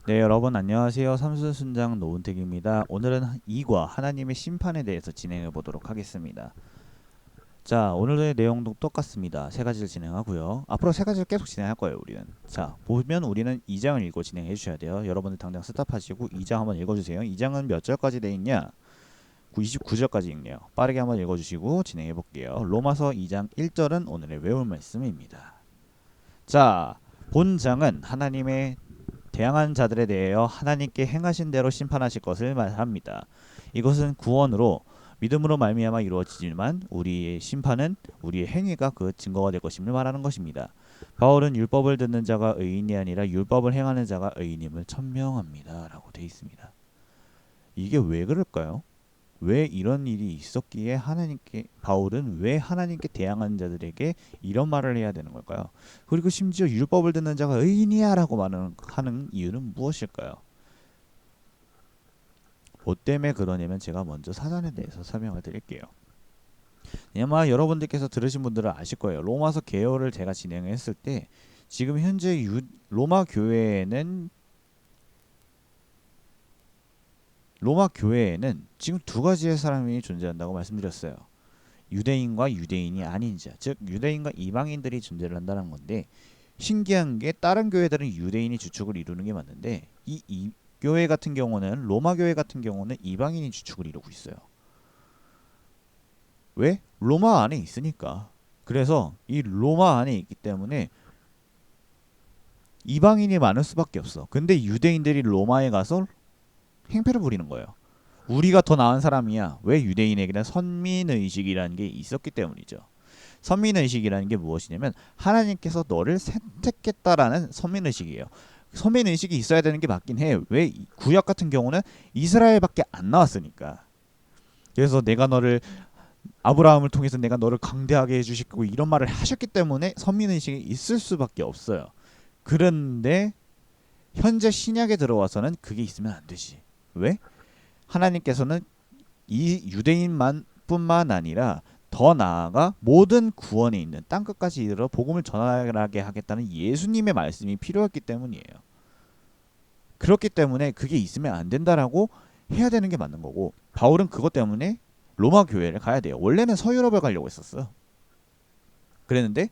네, 여러분 안녕하세요. 삼순순장 노은택입니다. 오늘은 이과 하나님의 심판에 대해서 진행해 보도록 하겠습니다. 자, 오늘의 내용도 똑같습니다. 세 가지를 진행하고요. 앞으로 세 가지를 계속 진행할 거예요, 우리는. 자, 보면 우리는 2장을 읽고 진행해 주셔야 돼요. 여러분들 당장 스탑하시고 2장 한번 읽어 주세요. 2장은 몇 절까지 돼 있냐? 29절까지 읽네요. 빠르게 한번 읽어 주시고 진행해 볼게요. 로마서 2장 1절은 오늘의 외울 말씀입니다. 자, 본장은 하나님의 대항한 자들에 대하여 하나님께 행하신 대로 심판하실 것을 말합니다. 이것은 구원으로 믿음으로 말미암아 이루어지지만 우리의 심판은 우리의 행위가 그 증거가 될 것임을 말하는 것입니다. 바울은 율법을 듣는 자가 의인이 아니라 율법을 행하는 자가 의인임을 천명합니다. 라고 되어 있습니다. 이게 왜 그럴까요? 왜 이런 일이 있었기에 바울은 왜 하나님께 대항하는 자들에게 이런 말을 해야 되는 걸까요? 그리고 심지어 율법을 듣는 자가 의인이야라고 하는 이유는 무엇일까요? 뭐 때문에 그러냐면 제가 먼저 사전에 대해서 설명을 드릴게요. 아마 여러분들께서 들으신 분들은 아실 거예요. 로마서 개요를 제가 진행했을 때 지금 현재 로마 교회에는 지금 두 가지의 사람이 존재한다고 말씀드렸어요. 유대인과 유대인이 아닌 자, 즉 유대인과 이방인들이 존재를 한다는 건데, 신기한 게 다른 교회들은 유대인이 주축을 이루는 게 맞는데 이 교회 같은 경우는, 로마 교회 같은 경우는 이방인이 주축을 이루고 있어요. 왜? 로마 안에 있으니까. 그래서 이 로마 안에 있기 때문에 이방인이 많을 수밖에 없어. 근데 유대인들이 로마에 가서 행패를 부리는 거예요. 우리가 더 나은 사람이야. 왜? 유대인에게는 선민의식이라는 게 있었기 때문이죠. 선민의식이라는 게 무엇이냐면 하나님께서 너를 선택했다라는 선민의식이에요. 선민의식이 있어야 되는 게 맞긴 해. 왜? 구약 같은 경우는 이스라엘밖에 안 나왔으니까. 그래서 내가 너를, 아브라함을 통해서 내가 너를 강대하게 해주실 거고 이런 말을 하셨기 때문에 선민의식이 있을 수밖에 없어요. 그런데 현재 신약에 들어와서는 그게 있으면 안 되지. 왜? 하나님께서는 이 유대인만 뿐만 아니라 더 나아가 모든 구원에 있는 땅끝까지 이르러 복음을 전하게 하겠다는 예수님의 말씀이 필요했기 때문이에요. 그렇기 때문에 그게 있으면 안 된다라고 해야 되는 게 맞는 거고, 바울은 그것 때문에 로마 교회를 가야 돼요. 원래는 서유럽을 가려고 했었어요. 그랬는데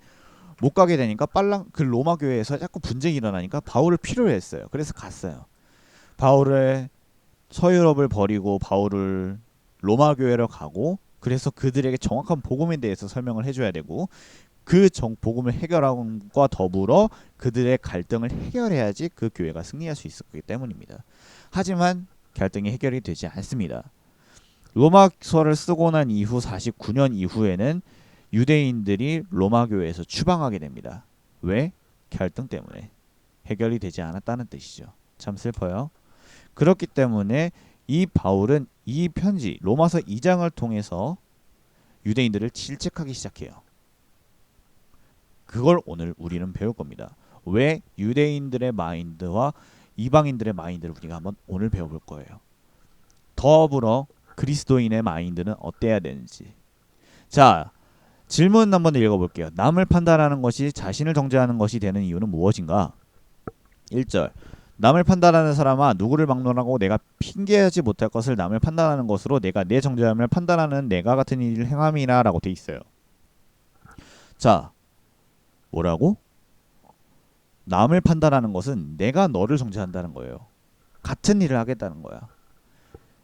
못 가게 되니까 그 로마 교회에서 자꾸 분쟁이 일어나니까 바울을 필요로 했어요. 그래서 갔어요. 바울을 서유럽을 버리고 바울을 로마 교회로 가고, 그래서 그들에게 정확한 복음에 대해서 설명을 해줘야 되고, 그 복음을 해결함과 더불어 그들의 갈등을 해결해야지 그 교회가 승리할 수 있었기 때문입니다. 하지만 갈등이 해결이 되지 않습니다. 로마서를 쓰고 난 이후 49년 이후에는 유대인들이 로마 교회에서 추방하게 됩니다. 왜? 갈등 때문에. 해결이 되지 않았다는 뜻이죠. 참 슬퍼요. 그렇기 때문에 이 바울은 이 편지 로마서 2장을 통해서 유대인들을 질책하기 시작해요. 그걸 오늘 우리는 배울 겁니다. 왜? 유대인들의 마인드와 이방인들의 마인드를 우리가 한번 오늘 배워볼 거예요. 더불어 그리스도인의 마인드는 어때야 되는지. 자, 질문 한번 읽어볼게요. 남을 판단하는 것이 자신을 정죄하는 것이 되는 이유는 무엇인가? 1절. 남을 판단하는 사람아, 누구를 막론하고 내가 핑계하지 못할 것을 남을 판단하는 것으로 내가 내 정죄함을 판단하는 내가 같은 일을 행함이나 라고 돼 있어요. 자, 뭐라고? 남을 판단하는 것은 내가 너를 정죄한다는 거예요. 같은 일을 하겠다는 거야.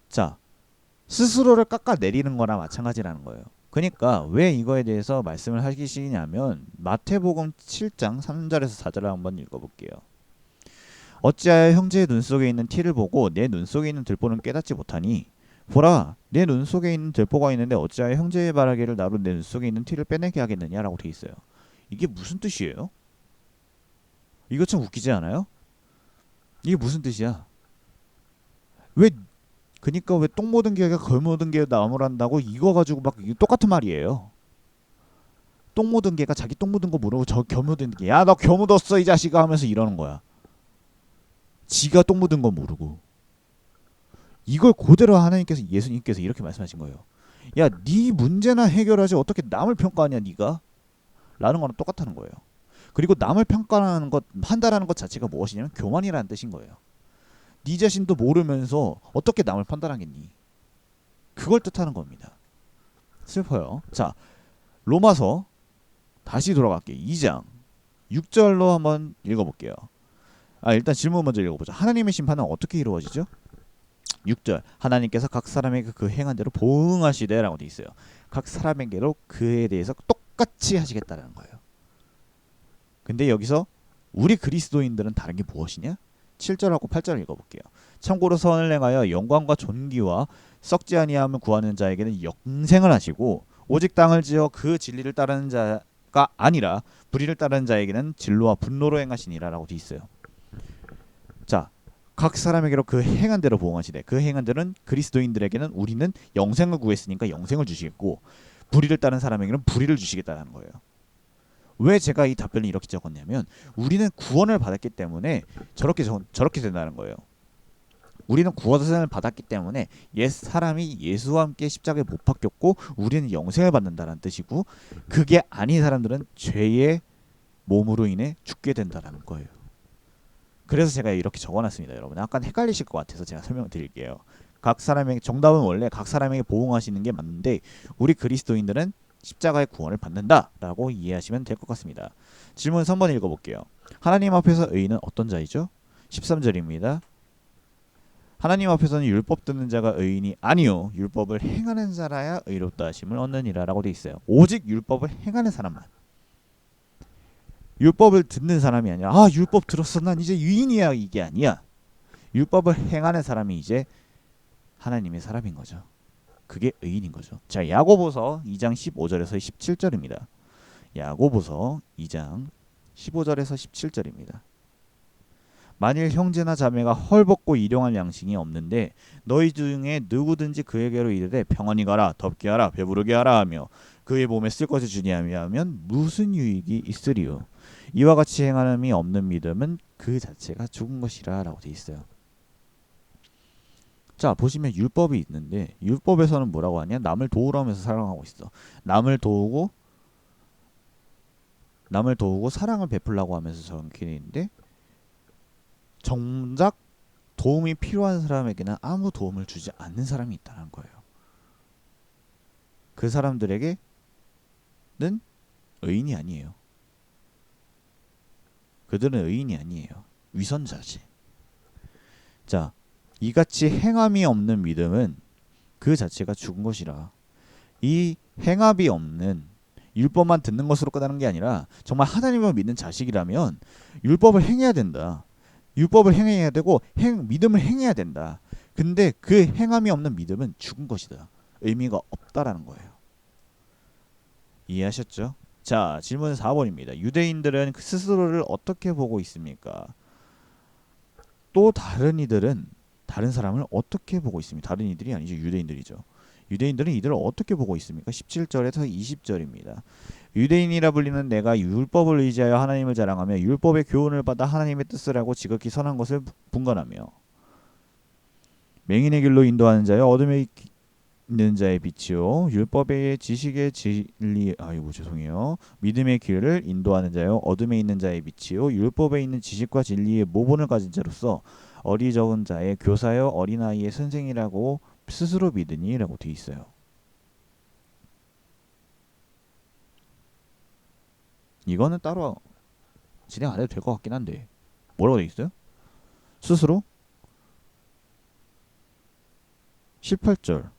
자, 스스로를 깎아내리는 거나 마찬가지라는 거예요. 그러니까 왜 이거에 대해서 말씀을 하시냐면 마태복음 7장 3절에서 4절을 한번 읽어볼게요. 어찌하여 형제의 눈 속에 있는 티를 보고 내 눈 속에 있는 들보는 깨닫지 못하니, 보라, 내 눈 속에 있는 들보가 있는데 어찌하여 형제의 바라기를 나로 내 눈 속에 있는 티를 빼내게 하겠느냐라고 돼 있어요. 이게 무슨 뜻이에요? 이거 참 웃기지 않아요? 이게 무슨 뜻이야? 왜, 그니까 왜 똥 묻은 개가 걸묻은 개 나무란다고 이거 가지고 막 똑같은 말이에요. 똥 묻은 개가 자기 똥 묻은 거 모르고 저 겨묻은 개, 야 너 겨 묻었어 이 자식아 하면서 이러는 거야. 지가 똥 묻은 건 모르고. 이걸 그대로 하나님께서, 예수님께서 이렇게 말씀하신 거예요. 야, 네 문제나 해결하지 어떻게 남을 평가하냐 네가? 라는 거랑 똑같다는 거예요. 그리고 남을 평가하는 것, 판단하는 것 자체가 무엇이냐면 교만이라는 뜻인 거예요. 네 자신도 모르면서 어떻게 남을 판단하겠니? 그걸 뜻하는 겁니다. 슬퍼요. 자, 로마서 다시 돌아갈게요. 2장 6절로 한번 읽어볼게요. 일단 질문 먼저 읽어보자. 하나님의 심판은 어떻게 이루어지죠? 6절 하나님께서 각 사람에게 그 행한 대로 보응하시되 라고 돼 있어요. 각 사람에게로 그에 대해서 똑같이 하시겠다는 거예요. 근데 여기서 우리 그리스도인들은 다른 게 무엇이냐? 7절하고 8절 읽어볼게요. 참고로 선을 행하여 영광과 존귀와 썩지 아니하면 구하는 자에게는 영생을 하시고 오직 땅을 지어 그 진리를 따르는 자가 아니라 불의를 따르는 자에게는 진로와 분노로 행하시니라 라고 돼 있어요. 자, 각 사람에게로 그 행한 대로 보응하시되 그 행한 대로는 그리스도인들에게는 우리는 영생을 구했으니까 영생을 주시겠고 불의를 따르는 사람에게는 불의를 주시겠다는 거예요. 왜 제가 이 답변을 이렇게 적었냐면 우리는 구원을 받았기 때문에 저렇게 된다는 거예요. 우리는 구원을 받았기 때문에 옛 사람이 예수와 함께 십자가에 못 박혔고 우리는 영생을 받는다는 뜻이고 그게 아닌 사람들은 죄의 몸으로 인해 죽게 된다는 거예요. 그래서 제가 이렇게 적어놨습니다. 여러분 약간 헷갈리실 것 같아서 제가 설명드릴게요. 각 사람에게 정답은 원래 각 사람에게 보응하시는 게 맞는데 우리 그리스도인들은 십자가의 구원을 받는다라고 이해하시면 될 것 같습니다. 질문 3번 읽어볼게요. 하나님 앞에서 의인은 어떤 자이죠? 13절입니다. 하나님 앞에서는 율법 듣는 자가 의인이 아니요 율법을 행하는 자라야 의롭다 하심을 얻느니라 라고 돼 있어요. 오직 율법을 행하는 사람만. 율법을 듣는 사람이 아니라 율법 들었어 난 이제 의인이야 이게 아니야. 율법을 행하는 사람이 이제 하나님의 사람인 거죠. 그게 의인인 거죠. 자, 야고보서 2장 15절에서 17절입니다. 야고보서 2장 15절에서 17절입니다. 만일 형제나 자매가 헐벗고 일용할 양식이 없는데 너희 중에 누구든지 그에게로 이르되 평안히 가라 덥게 하라 배부르게 하라 하며 그의 몸에 쓸 것을 주니 아니하면 무슨 유익이 있으리요. 이와 같이 행함이 없는 믿음은 그 자체가 죽은 것이라 라고 돼 있어요. 자, 보시면 율법이 있는데 율법에서는 뭐라고 하냐? 남을 도우라면서 사랑하고 있어. 남을 도우고 사랑을 베풀라고 하면서 적게 돼 있는데 정작 도움이 필요한 사람에게는 아무 도움을 주지 않는 사람이 있다는 거예요. 그 사람들에게는 의인이 아니에요. 그들은 의인이 아니에요. 위선자지. 자, 이같이 행함이 없는 믿음은 그 자체가 죽은 것이라. 이 행함이 없는 율법만 듣는 것으로 끝나는 게 아니라 정말 하나님을 믿는 자식이라면 율법을 행해야 된다. 율법을 행해야 되고 믿음을 행해야 된다. 근데 그 행함이 없는 믿음은 죽은 것이다. 의미가 없다라는 거예요. 이해하셨죠? 자, 질문 4번입니다. 유대인들은 스스로를 어떻게 보고 있습니까? 또 다른 이들은 다른 사람을 어떻게 보고 있습니까? 다른 이들이 아니죠. 유대인들이죠. 유대인들은 이들을 어떻게 보고 있습니까? 17절에서 20절입니다. 유대인이라 불리는 내가 율법을 의지하여 하나님을 자랑하며 율법의 교훈을 받아 하나님의 뜻을 하고 지극히 선한 것을 분간하며 맹인의 길로 인도하는 자여 어둠에 있는 자의 빛이요 율법의 지식의 진리 죄송해요. 믿음의 길을 인도하는 자여 어둠에 있는 자의 빛이요 율법에 있는 지식과 진리의 모본을 가진 자로서 어리석은 자의 교사여 어린아이의 선생이라고 스스로 믿으니 라고 돼 있어요. 이거는 따로 진행 안 해도 될 것 같긴 한데 뭐라고 돼 있어요? 스스로 18절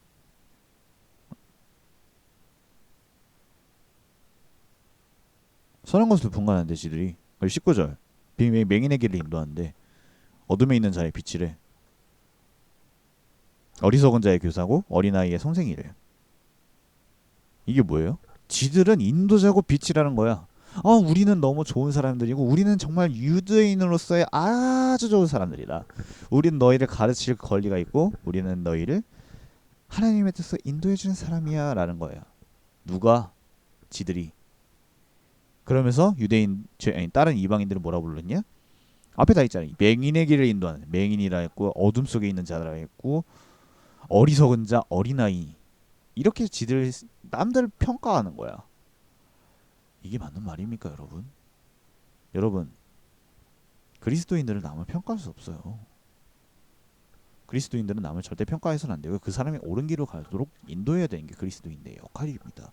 선한 것을 분간하는데 지들이 19절 맹인의 길을 인도하는데 어둠에 있는 자의 빛이래. 어리석은 자의 교사고 어린아이의 선생이래. 이게 뭐예요? 지들은 인도자고 빛이라는 거야. 우리는 너무 좋은 사람들이고 우리는 정말 유대인으로서의 아주 좋은 사람들이다. 우리는 너희를 가르칠 권리가 있고 우리는 너희를 하나님의 뜻으로 인도해주는 사람이야 라는 거예요. 누가? 지들이. 그러면서 다른 이방인들은 뭐라 불렀냐? 앞에 다 있잖아요. 맹인의 길을 인도하는 맹인이라 했고 어둠 속에 있는 자라 했고 어리석은 자 어린아이 이렇게 지들 남들 평가하는 거야. 이게 맞는 말입니까 여러분? 여러분 그리스도인들을 남을 평가할 수 없어요. 그리스도인들은 남을 절대 평가해서는 안 되고 그 사람이 옳은 길로 가도록 인도해야 되는 게 그리스도인의 역할입니다.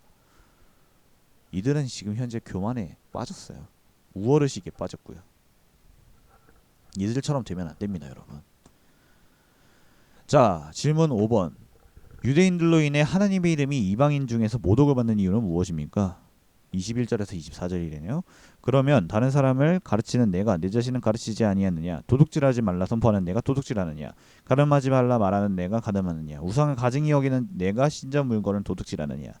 이들은 지금 현재 교만에 빠졌어요. 우월의식에 빠졌고요. 이들처럼 되면 안 됩니다, 여러분. 자, 질문 5번. 유대인들로 인해 하나님의 이름이 이방인 중에서 모독을 받는 이유는 무엇입니까? 21절에서 24절이래네요. 그러면 다른 사람을 가르치는 내가 내 자신은 가르치지 아니하느냐? 도둑질하지 말라 선포하는 내가 도둑질하느냐? 가늠하지 말라 말하는 내가 가늠하느냐? 우상을 가증히 여기는 내가 신전 물건을 도둑질하느냐?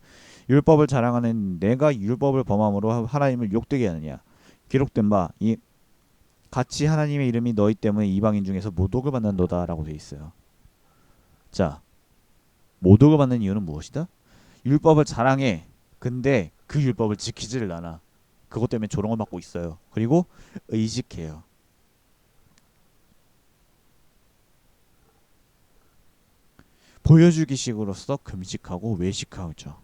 율법을 자랑하는 내가 율법을 범함으로 하나님을 욕되게 하느냐? 기록된 바 이 같이 하나님의 이름이 너희 때문에 이방인 중에서 모독을 받는도다라고 돼 있어요. 자, 모독을 받는 이유는 무엇이다? 율법을 자랑해. 근데 그 율법을 지키지를 않아. 그것 때문에 조롱을 받고 있어요. 그리고 의식해요. 보여주기식으로서 금식하고 외식하죠.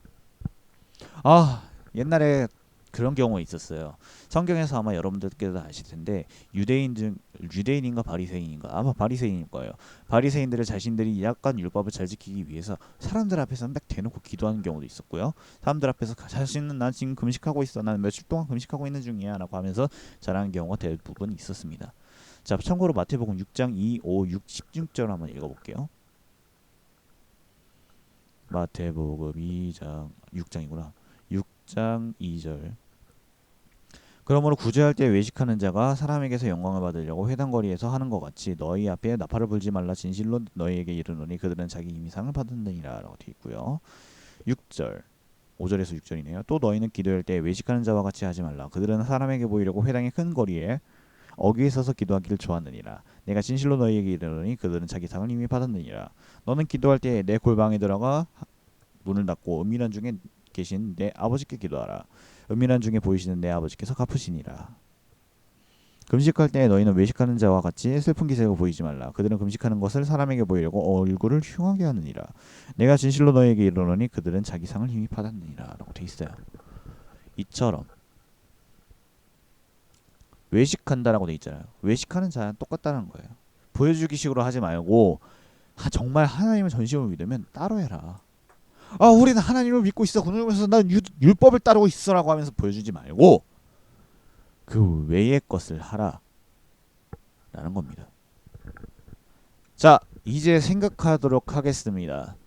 아, 옛날에 그런 경우가 있었어요. 성경에서 아마 여러분들께서 아실 텐데 유대인인가 바리새인인가 아마 바리새인일 거예요. 바리새인들을 자신들이 약간 율법을 잘 지키기 위해서 사람들 앞에서 막 대놓고 기도하는 경우도 있었고요. 사람들 앞에서 자신은 난 지금 금식하고 있어. 난 며칠 동안 금식하고 있는 중이야라고 하면서 자라는 경우가 대부분 있었습니다. 자, 참고로 마태복음 6장 2, 5, 6, 16절 한번 읽어볼게요. 마태복음 2장 6장이구나. 6장 2절. 그러므로 구제할 때 외식하는 자가 사람에게서 영광을 받으려고 회당거리에서 하는 것 같이 너희 앞에 나팔을 불지 말라 진실로 너희에게 이르노니 그들은 자기 임의상을 받느니라 라고 되어 있고요. 6절 5절에서 6절이네요. 또 너희는 기도할 때 외식하는 자와 같이 하지 말라. 그들은 사람에게 보이려고 회당의 큰 거리에 어귀에 서서 기도하기를 좋아하느니라. 내가 진실로 너희에게 이르노니 그들은 자기 상을 이미 받았느니라. 너는 기도할 때 내 골방에 들어가 문을 닫고 은밀한 중에 계신 내 아버지께 기도하라. 은밀한 중에 보이시는 내 아버지께서 갚으시니라. 금식할 때 너희는 외식하는 자와 같이 슬픈 기색을 보이지 말라. 그들은 금식하는 것을 사람에게 보이려고 얼굴을 흉하게 하느니라. 내가 진실로 너희에게 이르노니 그들은 자기 상을 이미 받았느니라 라고 돼 있어요. 이처럼 외식한다라고 돼 있잖아요. 외식하는 자랑 똑같다는 거예요. 보여주기식으로 하지 말고 정말 하나님을 전심으로 믿으면 따로 해라. 아, 우리는 하나님을 믿고 있어. 그러면서 난 율법을 따르고 있어라고 하면서 보여주지 말고 그 외의 것을 하라 라는 겁니다. 자, 이제 생각하도록 하겠습니다.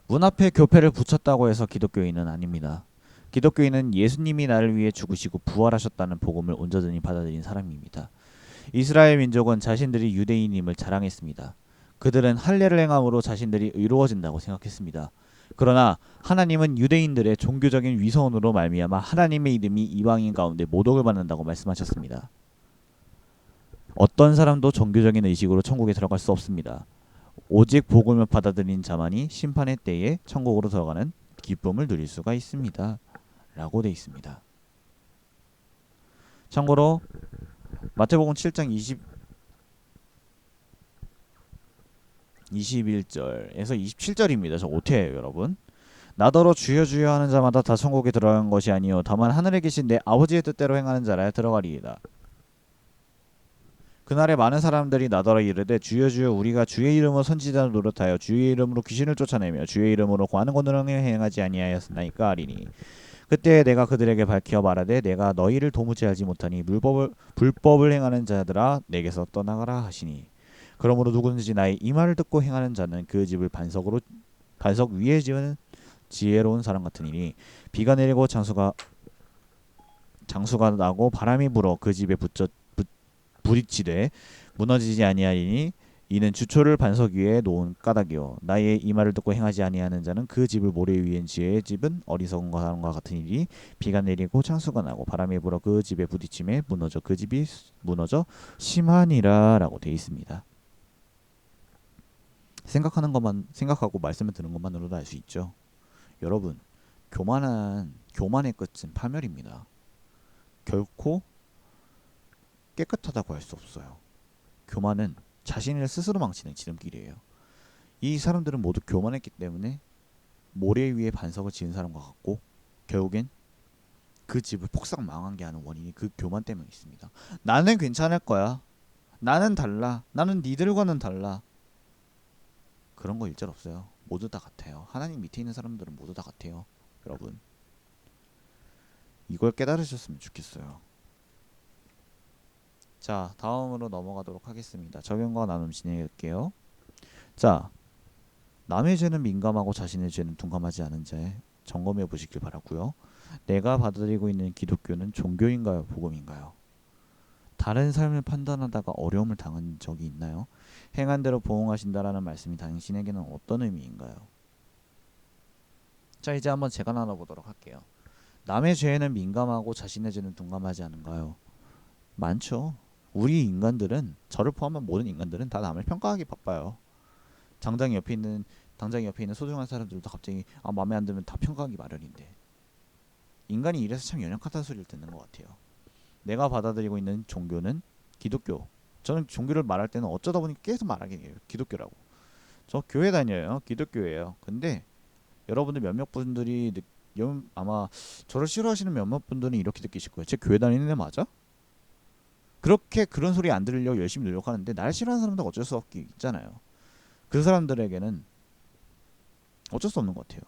문 앞에 교패를 붙였다고 해서 기독교인은 아닙니다. 기독교인은 예수님이 나를 위해 죽으시고 부활하셨다는 복음을 온전히 받아들인 사람입니다. 이스라엘 민족은 자신들이 유대인임을 자랑했습니다. 그들은 할례를 행함으로 자신들이 의로워진다고 생각했습니다. 그러나 하나님은 유대인들의 종교적인 위선으로 말미암아 하나님의 이름이 이방인 가운데 모독을 받는다고 말씀하셨습니다. 어떤 사람도 종교적인 의식으로 천국에 들어갈 수 없습니다. 오직 복음을 받아들인 자만이 심판의 때에 천국으로 들어가는 기쁨을 누릴 수가 있습니다. 라고 되어 있습니다. 참고로 마태복음 7장 21절에서 27절입니다. 저 오태예요, 여러분. 나더러 주여 주여 하는 자마다 다 천국에 들어가는 것이 아니요 다만 하늘에 계신 내 아버지의 뜻대로 행하는 자라야 들어가리이다. 그날에 많은 사람들이 나더러 이르되 주여 주여 우리가 주의 이름으로 선지자를 노릇하여 주의 이름으로 귀신을 쫓아내며 주의 이름으로 많은 권능을 행하지 아니하였나이까 하리니 그때 내가 그들에게 밝혀 말하되 내가 너희를 도무지 알지 못하니 불법을 행하는 자들아 내게서 떠나가라 하시니 그러므로 누구든지 나의 이 말을 듣고 행하는 자는 그 집을 반석 위에 지은 지혜로운 사람 같으니 비가 내리고 장수가 나고 바람이 불어 그 집에 부딪히되 무너지지 아니하리니 이는 주초를 반석 위에 놓은 까닭이요 나의 이 말을 듣고 행하지 아니하는 자는 그 집을 모래 위에 지혜 집은 어리석은 사람과 같으니 비가 내리고 창수가 나고 바람이 불어 그 집에 부딪힘에 그 집이 무너져 심하니라 라고 되어 있습니다. 생각하고 말씀을 듣는 것만으로도 알 수 있죠. 여러분, 교만의 끝은 파멸입니다. 결코 깨끗하다고 할 수 없어요. 교만은 자신을 스스로 망치는 지름길이에요. 이 사람들은 모두 교만했기 때문에 모래 위에 반석을 지은 사람과 같고 결국엔 그 집을 폭삭 망하게 하는 원인이 그 교만 때문에 있습니다. 나는 괜찮을 거야. 나는 달라. 나는 니들과는 달라. 그런 거 일절 없어요. 모두 다 같아요. 하나님 밑에 있는 사람들은 모두 다 같아요. 여러분, 이걸 깨달으셨으면 좋겠어요. 자, 다음으로 넘어가도록 하겠습니다. 적용과 나눔 진행할게요. 자, 남의 죄는 민감하고 자신의 죄는 둔감하지 않은 자에 점검해 보시길 바라고요. 내가 받아들이고 있는 기독교는 종교인가요, 복음인가요? 다른 삶을 판단하다가 어려움을 당한 적이 있나요? 행한 대로 보응하신다라는 말씀이 당신에게는 어떤 의미인가요? 자, 이제 한번 제가 나눠보도록 할게요. 남의 죄에는 민감하고 자신의 죄는 둔감하지 않은가요? 많죠. 우리 인간들은, 저를 포함한 모든 인간들은 다 남을 평가하기 바빠요. 당장 옆에 있는 소중한 사람들도 갑자기 마음에 안 들면 다 평가하기 마련인데, 인간이 이래서 참 연약하다는 소리를 듣는 것 같아요. 내가 받아들이고 있는 종교는 기독교. 저는 종교를 말할 때는 어쩌다 보니 계속 말하게 돼요. 기독교라고. 저 교회 다녀요. 기독교예요. 근데 여러분들 몇몇 분들이 아마 저를 싫어하시는 몇몇 분들은 이렇게 느끼실 거예요. 제 교회 다니는 애 맞아? 그렇게 그런 소리 안 들으려고 열심히 노력하는데 날 싫어하는 사람들 어쩔 수 없기 있잖아요. 그 사람들에게는 어쩔 수 없는 것 같아요.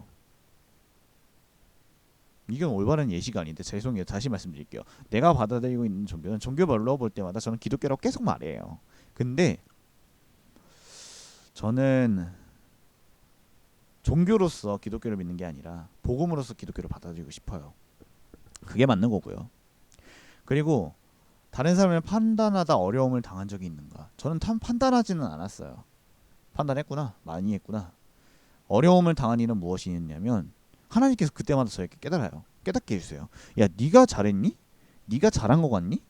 이건 올바른 예시가 아닌데 죄송해요. 다시 말씀드릴게요. 내가 받아들이고 있는 종교는 종교별로 볼 때마다 저는 기독교라고 계속 말해요. 근데 저는 종교로서 기독교를 믿는 게 아니라 복음으로서 기독교를 받아들이고 싶어요. 그게 맞는 거고요. 그리고 다른 사람을 판단하다 어려움을 당한 적이 있는가? 저는 판단하지는 않았어요. 판단했구나. 많이 했구나. 어려움을 당한 일은 무엇이냐면 하나님께서 그때마다 저에게 깨닫게 해주세요. 야, 네가 잘했니? 네가 잘한 거 같니?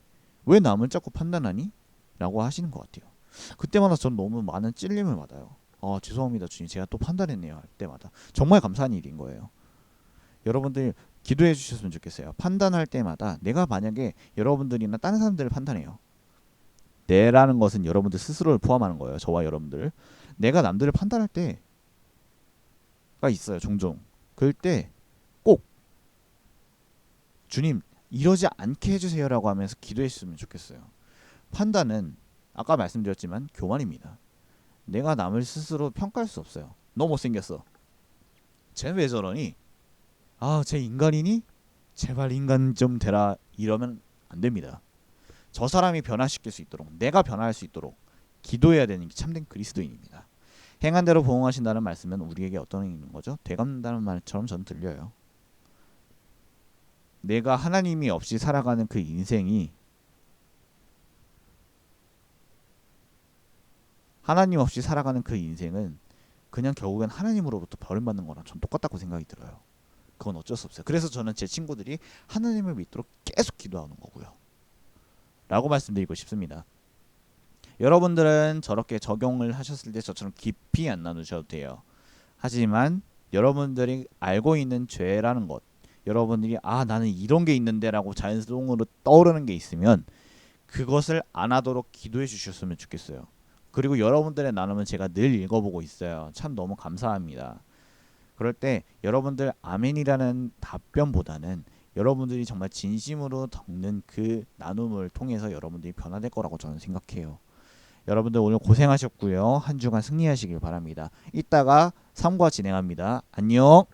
왜 남을 자꾸 판단하니? 라고 하시는 것 같아요. 그때마다 전 너무 많은 찔림을 받아요. 죄송합니다 주님, 제가 또 판단했네요 할 때마다. 정말 감사한 일인 거예요. 여러분들 기도해 주셨으면 좋겠어요. 판단할 때마다 내가 만약에 여러분들이나 다른 사람들을 판단해요. 내라는 것은 여러분들 스스로를 포함하는 거예요. 저와 여러분들. 내가 남들을 판단할 때가 있어요. 종종. 그럴 때 꼭 주님 이러지 않게 해주세요라고 하면서 기도해 주셨으면 좋겠어요. 판단은 아까 말씀드렸지만 교만입니다. 내가 남을 스스로 평가할 수 없어요. 너 못생겼어. 쟤는 왜 저러니? 쟤 인간이니? 제발 인간 좀 되라. 이러면 안 됩니다. 저 사람이 변화시킬 수 있도록, 내가 변화할 수 있도록 기도해야 되는 게 참된 그리스도인입니다. 행한 대로 보응하신다는 말씀은 우리에게 어떤 의미인 거죠? 되갚는다는 말처럼 저는 들려요. 내가 하나님이 없이 살아가는 그 인생이 하나님 없이 살아가는 그 인생은 그냥 결국엔 하나님으로부터 벌을 받는 거랑 전 똑같다고 생각이 들어요. 그건 어쩔 수 없어요. 그래서 저는 제 친구들이 하나님을 믿도록 계속 기도하는 거고요. 라고 말씀드리고 싶습니다. 여러분들은 저렇게 적용을 하셨을 때 저처럼 깊이 안 나누셔도 돼요. 하지만 여러분들이 알고 있는 죄라는 것, 여러분들이 나는 이런 게 있는데 라고 자연스러운 떠오르는 게 있으면 그것을 안 하도록 기도해 주셨으면 좋겠어요. 그리고 여러분들의 나눔은 제가 늘 읽어보고 있어요. 참 너무 감사합니다. 그럴 때 여러분들 아멘이라는 답변보다는 여러분들이 정말 진심으로 적는 그 나눔을 통해서 여러분들이 변화될 거라고 저는 생각해요. 여러분들 오늘 고생하셨고요. 한 주간 승리하시길 바랍니다. 이따가 3과 진행합니다. 안녕.